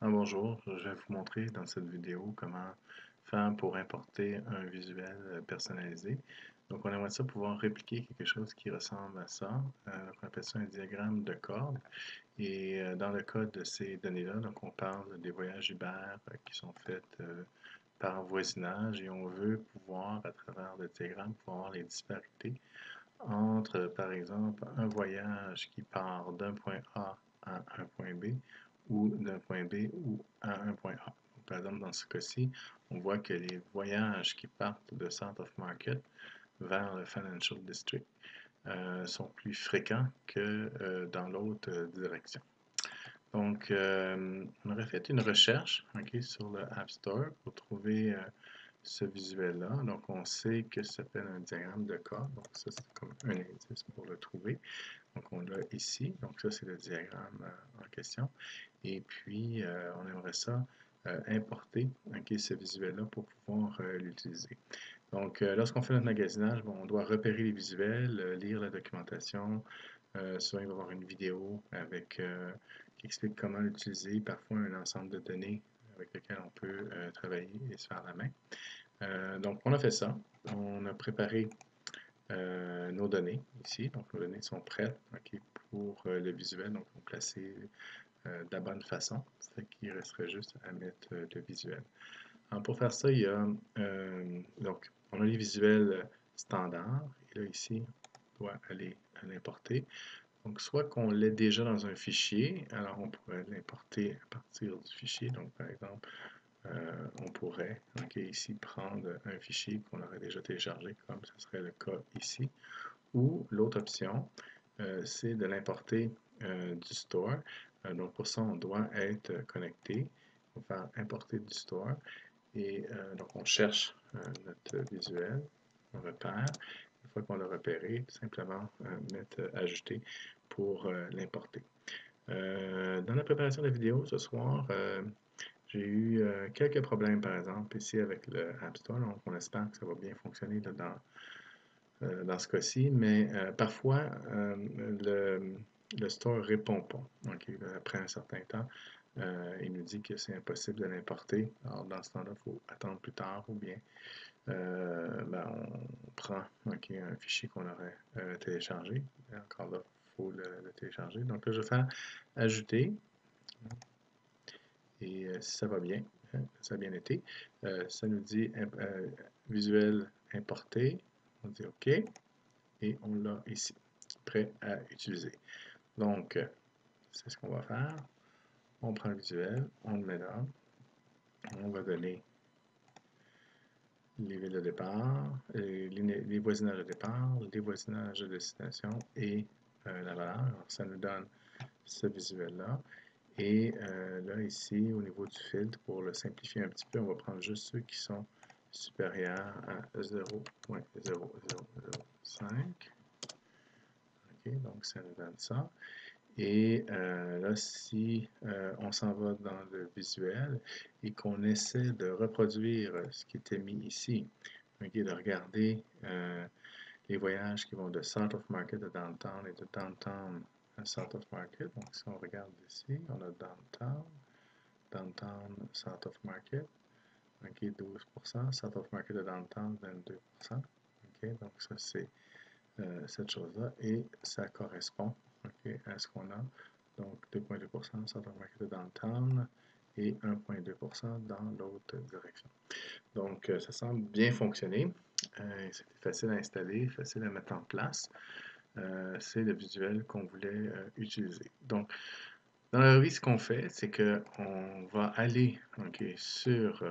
Bonjour, je vais vous montrer dans cette vidéo comment faire pour importer un visuel personnalisé. Donc, on aimerait ça pouvoir répliquer quelque chose qui ressemble à ça. On appelle ça un diagramme de corde. Et dans le cas de ces données-là, donc on parle des voyages Uber qui sont faits par voisinage et on veut pouvoir, à travers le diagramme, pouvoir voir les disparités entre, par exemple, un voyage qui part d'un point A à un point B ou d'un point B ou à un point A. Donc, par exemple, dans ce cas-ci, on voit que les voyages qui partent de South of Market vers le Financial District sont plus fréquents que dans l'autre direction. Donc, on aurait fait une recherche sur le App Store pour trouver ce visuel-là. Donc, on sait que ça s'appelle un diagramme de cas. Donc, ça, c'est comme un indice pour le trouver. Donc, on l'a ici. Donc, ça, c'est le diagramme en question. Et puis, on aimerait ça importer ce visuel-là pour pouvoir l'utiliser. Donc, lorsqu'on fait notre magasinage, bon, on doit repérer les visuels, lire la documentation. Souvent, il va y avoir une vidéo qui explique comment l'utiliser, parfois un ensemble de données avec lesquelles on peut travailler et se faire la main. Donc, on a fait ça. On a préparé nos données ici. Donc, nos données sont prêtes pour le visuel. Donc, on va placer de la bonne façon. Ça fait qu'il resterait juste à mettre le visuel. Alors, pour faire ça, il y a donc, on a les visuels standards. Et là, ici, on doit aller à l'importer. Donc, soit qu'on l'ait déjà dans un fichier, alors on pourrait l'importer à partir du fichier. Donc, par exemple, on pourrait ici prendre un fichier qu'on aurait déjà téléchargé, comme ce serait le cas ici. Ou l'autre option, c'est de l'importer du store. Donc pour ça, on doit être connecté. On va faire importer du store. Et donc on cherche notre visuel, on repère. Une fois qu'on l'a repéré, tout simplement mettre ajouter pour l'importer. Dans la préparation de la vidéo ce soir, j'ai eu quelques problèmes, par exemple, ici avec le App Store. Donc, on espère que ça va bien fonctionner là, dans ce cas-ci, mais parfois, le store ne répond pas. Donc, après un certain temps, il nous dit que c'est impossible de l'importer. Alors, dans ce temps-là, il faut attendre plus tard ou bien on prend un fichier qu'on aurait téléchargé. Et encore là, il faut le télécharger. Donc là, je vais faire ajouter. Et si ça va bien, ça a bien été, ça nous dit visuel importé. On dit OK et on l'a ici, prêt à utiliser. Donc, c'est ce qu'on va faire. On prend le visuel, on le met là. On va donner les villes de départ, les voisinages de départ, les voisinages de destination et la valeur. Alors, ça nous donne ce visuel-là. Et là, ici, au niveau du filtre, pour le simplifier un petit peu, on va prendre juste ceux qui sont supérieurs à 0.0005. OK, donc ça nous donne ça. Et là, si on s'en va dans le visuel et qu'on essaie de reproduire ce qui était mis ici, de regarder les voyages qui vont de South of Market à Downtown et de Downtown à South of Market. Donc, si on regarde ici, on a Downtown, Downtown, South of Market, OK, 12%, South of Market à Downtown, 22%. OK, donc ça, c'est cette chose-là et ça correspond à ce qu'on a. Donc 2,2% South of Market à Downtown et 1,2% dans l'autre direction. Donc, ça semble bien fonctionner. C'était facile à installer, facile à mettre en place. C'est le visuel qu'on voulait utiliser. Donc, dans la vie, ce qu'on fait, c'est qu'on va aller sur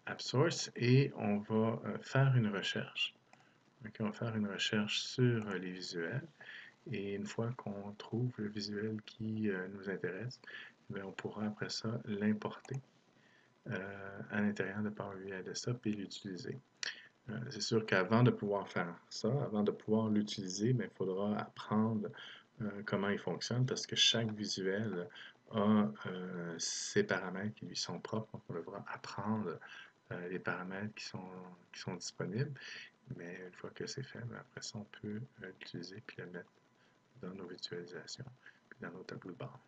AppSource et on va faire une recherche. On va faire une recherche sur les visuels. Et une fois qu'on trouve le visuel qui nous intéresse, on pourra après ça l'importer à l'intérieur de Power BI Desktop et l'utiliser. C'est sûr qu'avant de pouvoir faire ça, avant de pouvoir l'utiliser, il faudra apprendre comment il fonctionne parce que chaque visuel a ses paramètres qui lui sont propres. Donc, on devra apprendre les paramètres qui sont disponibles. Mais une fois que c'est fait, après ça, on peut l'utiliser puis le mettre dans nos visualisations puis dans nos tableaux de bord.